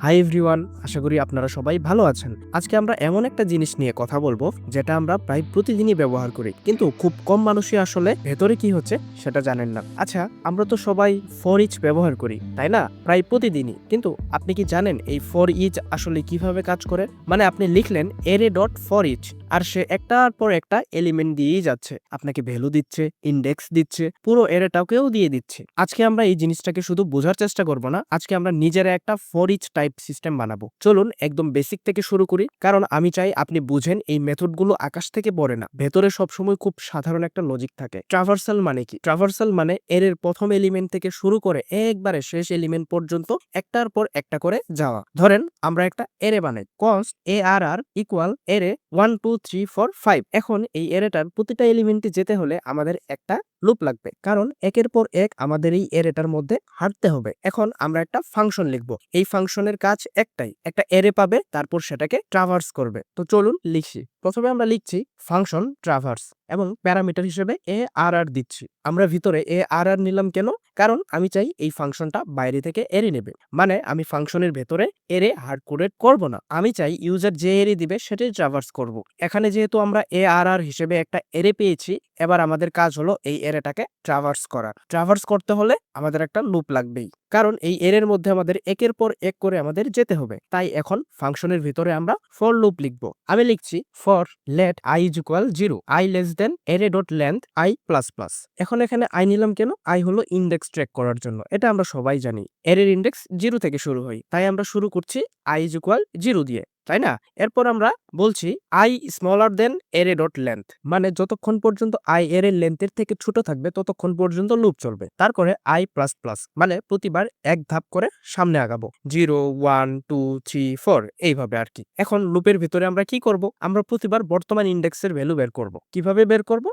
Hi everyone, আশা করি আপনারা সবাই ভালো আছেন। আজকে আমরা এমন একটা জিনিস নিয়ে কথা বলবো যেটা আমরা প্রায় প্রতিদিনই ব্যবহার করি, কিন্তু খুব কম মানুষই আসলে ভেতরে কি হচ্ছে সেটা জানেন না। আচ্ছা, আমরা তো সবাই ফর ইচ ব্যবহার করি, তাই না? প্রায় প্রতিদিনই। কিন্তু আপনি কি জানেন এই ফর ইচ আসলে কিভাবে কাজ করে? মানে আপনি লিখলেন এরে ডট ফর ইচ, আর সে একটার পর একটা এলিমেন্ট দিয়েই যাচ্ছে, আপনাকে ভ্যালু দিচ্ছে, ইন্ডেক্স দিচ্ছে, পুরো এরেটাকেও দিয়ে দিচ্ছে। আজকে আমরা এই জিনিসটাকে শুধু বোঝার চেষ্টা করব না, আজকে আমরা নিজেরা একটা ফর ইচ টাইপ সিস্টেম বানাবো। চলুন একদম বেসিক থেকে শুরু করি, কারণ আমি চাই আপনি বুঝেন এই মেথডগুলো আকাশ থেকে পড়ে না, ভেতরে সবসময় খুব সাধারণ একটা লজিক থাকে। ট্রাভার্সাল মানে কি? ট্রাভার্সাল মানে এর প্রথম এলিমেন্ট থেকে শুরু করে একবারে শেষ এলিমেন্ট পর্যন্ত একটার পর একটা করে যাওয়া। ধরেন আমরা একটা এরে বানাই, কস্ট এ আর আর ইকুয়াল এরে 1 2 3 4 5। এখন এই এরেটার প্রতিটা এলিমেন্টে যেতে হলে আমাদের একটা লুপ লাগবে, কারণ একের পর এক আমাদের এই এরেটার মধ্যে হাঁটতে হবে। এখন আমরা একটা ফাংশন লিখব, এই ফাংশনের কাজ একটাই, একটা এরে পাবে, তারপর সেটাকে ট্রাভার্স করবে। তো চলুন লিখছি। প্রথমে আমরা লিখছি ফাংশন ট্রাভার্স এবং প্যারামিটার হিসেবে এ আর আর দিচ্ছি। আমরা ভিতরে এ আর আর নিলাম কেন? কারণ আমি চাই এই ফাংশনটা বাইরে থেকে এরে নেবে, মানে আমি ফাংশনের ভেতরে এরে হার্ড কোডেড করব না, আমি চাই ইউজার যে এরে দিবে সেটাই ট্রাভার্স করব। এখানে যেহেতু আমরা এ আর আর হিসেবে একটা এরে পেয়েছি, এবার আমাদের কাজ হলো এই এরেটাকে ট্রাভার্স করা। ট্রাভার্স করতে হলে আমাদের একটা লুপ লাগবেই, কারণ এই এরের মধ্যে আমাদের একের পর এক করে আমাদের যেতে হবে। তাই এখন ফাংশনের ভিতরে আমরা ফর লুপ লিখব। আমি লিখছি for let i is equal 0, i less than array dot length i plus plus. এখন এখানে আই নিলাম কেন? আই হলো ইন্ডেক্স ট্র্যাক করার জন্য, এটা আমরা সবাই জানি। এরের ইন্ডেক্স 0 থেকে শুরু হয়, তাই আমরা শুরু করছি আই ইজ ইকুয়াল 0 দিয়ে, তাই না? এরপর আমরা বলছি I smaller then array dot length, মানে যতক্ষণ পর্যন্ত আই এর লেন্থের থেকে ছোট থাকবে ততক্ষণ পর্যন্ত লুপ চলবে। তারপরে আই প্লাস প্লাস, মানে প্রতিবার এক ধাপ করে সামনে আগাবো, 0 1 2 3 4 এইভাবে আর কি। এখন লুপের ভিতরে আমরা কি করব? আমরা প্রতিবার বর্তমান ইন্ডেক্সের ভ্যালু বের করব। কিভাবে বের করব?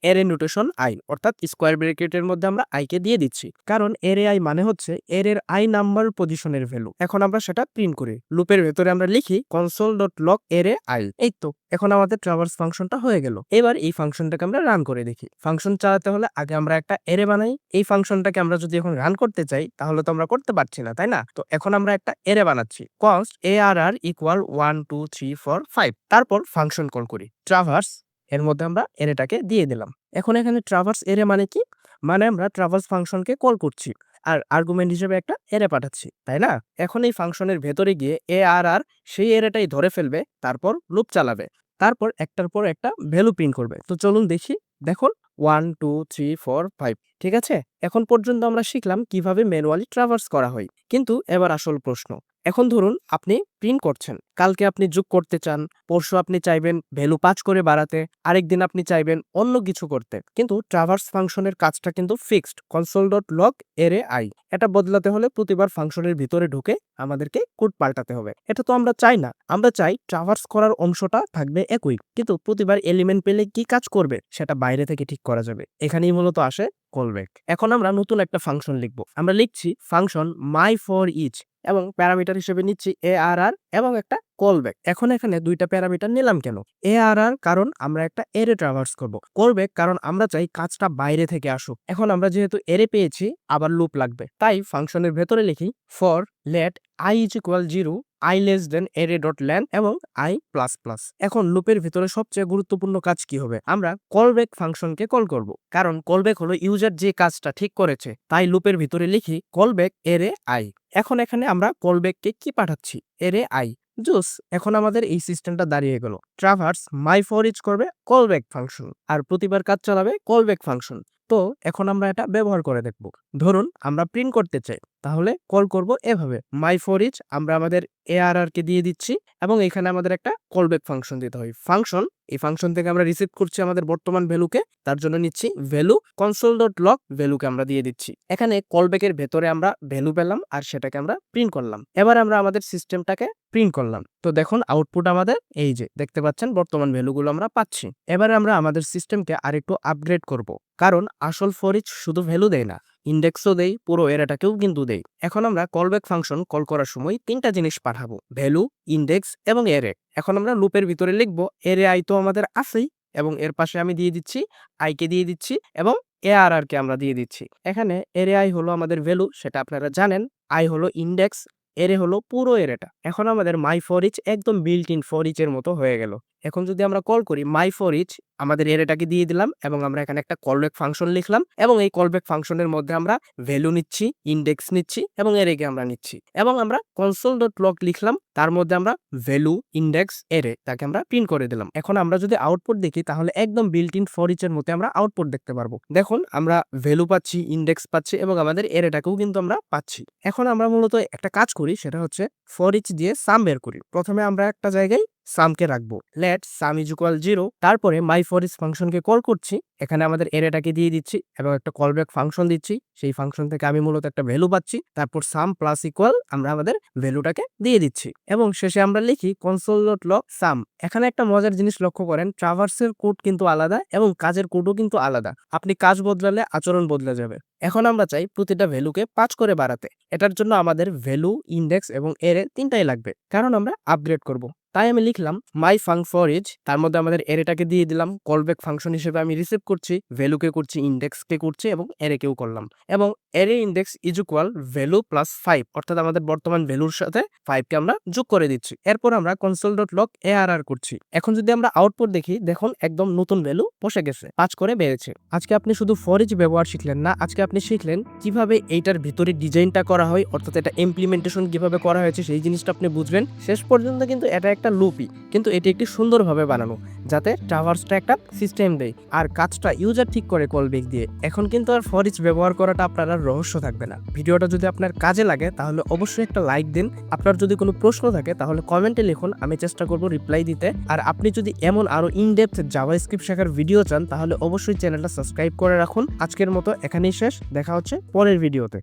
এরে নোটেশন আই, অর্থাৎ স্কোয়ার ব্র্যাকেটের মধ্যে আমরা আই কে দিয়ে দিচ্ছি, কারণ এরে আই মানে হচ্ছে এর আই নাম্বার পজিশনের ভ্যালু। এখন আমরা সেটা প্রিন্ট করি। লুপের ভেতরে আমরা লিখি console.log এরে আই। এই তো, এখন আমাদের ট্রাভার্স ফাংশনটা হয়ে গেল। এবার এই ফাংশনটাকে আমরা রান করে দেখি। ফাংশন চালাতে হলে আগে আমরা একটা এরে বানাই। এই ফাংশনটাকে আমরা যদি এখন রান করতে চাই তাহলে তো আমরা করতে পারছি না, তাই না? তো এখন আমরা একটা এরে বানাচ্ছি, কস্ট এ আর আর ইকুয়াল 1 2 3 4 5। তারপর ফাংশন কল করি ট্রাভার্স, এর মধ্যে আমরা এরেটাকে দিয়ে দিলাম। এখন এখানে ট্রাভার্স এরে মানে কি? মানে আমরা ট্রাভার্স ফাংশনকে কল করছি আর আর্গুমেন্ট হিসেবে একটা এরে পাঠাচ্ছি, তাই না? এখন এই ফাংশনের ভেতরে গিয়ে এ আর আর সেই এরেটাই ধরে ফেলবে, তারপর লুপ চালাবে, তারপর একটার পর একটা ভ্যালু প্রিন্ট করবে। তো চলুন দেখি। দেখুন 1 2 3 4 5, ঠিক আছে? এখন পর্যন্ত আমরা শিখলাম কিভাবে ম্যানুয়ালি ট্রাভার্স করা হয়, কিন্তু এবার আসল প্রশ্ন। এখন ধরুন আপনি প্রিন্ট করছেন, কালকে আপনি যোগ করতে চান, পরশু আপনি চাইবেন ভ্যালু 5 করে বাড়াতে, আরেকদিন আপনি চাইবেন অন্য কিছু করতে, কিন্তু ট্রাভার্স ফাংশনের কাজটা কিন্তু ফিক্সড, console.log এরে আই। এটা বদলাতে হলে প্রতিবার ফাংশনের ভিতরে ঢুকে আমাদেরকে কোড পাল্টাতে হবে। এটা তো আমরা চাই না, আমরা চাই ট্রাভার্স করার অংশটা থাকবে একই, কিন্তু প্রতিবার এলিমেন্ট পেলে কি কাজ করবে সেটা বাইরে থেকে ঠিক করা যাবে। এখানেই মূলত আসে কলব্যাক। এখন আমরা নতুন একটা ফাংশন লিখব। আমরা লিখছি ফাংশন মাই ফর ইচ এবং প্যারামিটার হিসেবে নিচ্ছি এ আর আর এবং একটা কলব্যাক। এখন এখানে দুইটা প্যারামিটার নিলাম কেন? এ আর আর কারণ আমরা একটা এরে ট্রাভার্স করব, কলব্যাক কারণ আমরা চাই কাজটা বাইরে থেকে আসুক। এখন আমরা যেহেতু এরে পেয়েছি, আবার লুপ লাগবে, তাই ফাংশনের ভেতরে লিখি for let i is equal 0, i less than array dot length এবং আই প্লাস প্লাস। এখন লুপের ভিতরে সবচেয়ে গুরুত্বপূর্ণ কাজ কি হবে? আমরা কলব্যাক ফাংশনকে কল করব, কারণ কলব্যাক হলো ইউজার যে কাজটা ঠিক করেছে, তাই লুপের ভিতরে লিখি কলব্যাক এরে আই। এখন এখানে আমরা কলব্যাককে কি পাঠাচ্ছি? এরে আই। জোস, এখন আমাদের এই সিস্টেমটা দাঁড়িয়ে গেল। ট্রাভার্স মাই ফর ইচ করবে কলব্যাক ফাংশন, আর প্রতিবার কাজ চালাবে কলব্যাক ফাংশন। তো এখন আমরা এটা ব্যবহার করে দেখব। ধরুন আমরা প্রিন্ট করতে চাই, তাহলে কল করব এভাবে, মাই ফর ইচ আমরা আমাদের এআরআর কে দিয়ে দিচ্ছি এবং এখানে আমাদের একটা কলব্যাক ফাংশন দিতে হয়। ফাংশন, এই ফাংশন থেকে আমরা রিসিভ করছি আমাদের বর্তমান ভ্যালুকে, তার জন্য নিচ্ছি ভ্যালু, console.log ভ্যালুকে আমরা দিয়ে দিচ্ছি। এখানে কলব্যাকের ভেতরে আমরা ভ্যালু পেলাম আর সেটাকে আমরা প্রিন্ট করলাম। এবার আমরা আমাদের সিস্টেমটাকে প্রিন্ট করলাম। তো দেখুন আউটপুট আমাদের এই যে দেখতে পাচ্ছেন, বর্তমান ভ্যালুগুলো আমরা পাচ্ছি। এবারে আমরা আমাদের সিস্টেমকে আরেকটু আপগ্রেড করব, কারণ আসল ফর ইচ শুধু ভ্যালু দেয় না, ইন্ডেক্সও দেই, পুরো এরাটাকেও কিন্তু দেই। এখন আমরা কলব্যাক ফাংশন কল করার সময় তিনটা জিনিস পাঠাবো, ভ্যালু, ইন্ডেক্স এবং এরে। এখন আমরা লুপের ভিতরে লিখব এরে আই তো আমাদের আছেই, এবং এর পাশে আমি দিয়ে দিচ্ছি আই কে দিয়ে দিচ্ছি এবং এ আর আর কে আমরা দিয়ে দিচ্ছি। এখানে এরে আই হলো আমাদের ভ্যালু, সেটা আপনারা জানেন, আই হলো ইন্ডেক্স, এরে হলো পুরো এরেটা। এখন আমাদের মাই ফর ইচ একদম বিল্ট ইন ফর ইচ এর মতো হয়ে গেল। এখন যদি আমরা কল করি মাই ফর ইচ, আমাদের এরেটাকে দিয়ে দিলাম এবং আমরা এখানে একটা কলব্যাক ফাংশন লিখলাম এবং এই কলব্যাক ফাংশনের মধ্যে আমরা ভ্যালু নিচ্ছি, ইন্ডেক্স নিচ্ছি এবং এরেকে আমরা নিচ্ছি এবং আমরা console.log লিখলাম, তার মধ্যে আমরা ভ্যালু, ইন্ডেক্স, এরে তাকে আমরা প্রিন্ট করে দিলাম। এখন আমরা যদি আউটপুট দেখি তাহলে একদম বিল্ট ইন ফর ইচ এর মধ্যে আমরা আউটপুট দেখতে পারবো। দেখুন আমরা ভ্যালু পাচ্ছি, ইন্ডেক্স পাচ্ছি এবং আমাদের এরেটাকেও কিন্তু আমরা পাচ্ছি। এখন আমরা মূলত একটা কাজ করি, সেটা হচ্ছে ফর ইচ দিয়ে সাম বের করি। প্রথমে আমরা একটা জায়গায় সামকে রাখবো, লেট সাম ইজ ইকুয়াল 0, তারপরে মাই ফর ইচ ফাংশনকে কল করছি, এখানে আমাদের এরেটাকে দিয়ে দিচ্ছি এবং একটা কলব্যাক ফাংশন দিচ্ছি, সেই ফাংশন থেকে আমি মূলত একটা ভ্যালু পাচ্ছি, তারপর সাম প্লাস ইকুয়াল আমরা আমাদের ভ্যালুটাকে দিয়ে দিচ্ছি এবং শেষে আমরা লিখি console.log সাম। এখানে একটা মজার জিনিস লক্ষ্য করেন, ট্রাভার্সের কোড কিন্তু আলাদা এবং কাজের কোডও কিন্তু আলাদা। আপনি কাজ বদলালে আচরণ বদলে যাবে। এখন আমরা চাই প্রতিটা ভ্যালুকে 5 করে বাড়াতে। এটার জন্য আমাদের ভ্যালু, ইন্ডেক্স এবং এরে তিনটাই লাগবে, কারণ আমরা আপগ্রেড করব। তাই আমি লিখলাম মাই ফাং ফর ইচ, তার মধ্যে আমাদের এরেটাকে দিয়ে দিলাম, কলব্যাক ফাংশন হিসেবে আমি রিসিভ করছি, ভ্যালুকে করছি, ইন্ডেক্সকে করছি এবং এরেকেও করলাম এবং এরে index is equal value plus 5, অর্থাৎ আমাদের বর্তমান ভ্যালুর সাথে 5 কে আমরা যোগ করে দিচ্ছি। এরপর আমরা console.log ARR করছি। এখন যদি আমরা আউটপুট দেখি, দেখুন একদম নতুন ভ্যালু বসে গেছে, 5 করে বেড়েছে। আজকে আপনি শুধু ফর ইচ ব্যবহার শিখলেন না, আজকে আপনি শিখলেন কিভাবে এইটার ভিতরে ডিজাইনটা করা হয়, অর্থাৎ এটা ইমপ্লিমেন্টেশন কিভাবে করা হয়েছে সেই জিনিসটা আপনি বুঝবেন। শেষ পর্যন্ত কিন্তু এটা একটা লুপই, কিন্তু এটি একটি সুন্দরভাবে বানানো যাতে ট্রাভার্সটা একটা সিস্টেম দেয় আর কাজটা ইউজার ঠিক করে কলব্যাক দিয়ে। এখন কিন্তু আর ফর ইচ ব্যবহার করাটা আপনার আর রহস্য থাকবে না। ভিডিওটা যদি আপনার কাজে লাগে তাহলে অবশ্যই একটা লাইক দিন। আপনার যদি কোনো প্রশ্ন থাকে তাহলে কমেন্টে লিখুন, আমি চেষ্টা করব রিপ্লাই দিতে। আর আপনি যদি এমন আরো ইনডেপথ জাভাস্ক্রিপ্ট শেখার ভিডিও চান তাহলে অবশ্যই চ্যানেলটা সাবস্ক্রাইব করে রাখুন। আজকের মতো এখানেই শেষ, দেখা হচ্ছে পরের ভিডিওতে।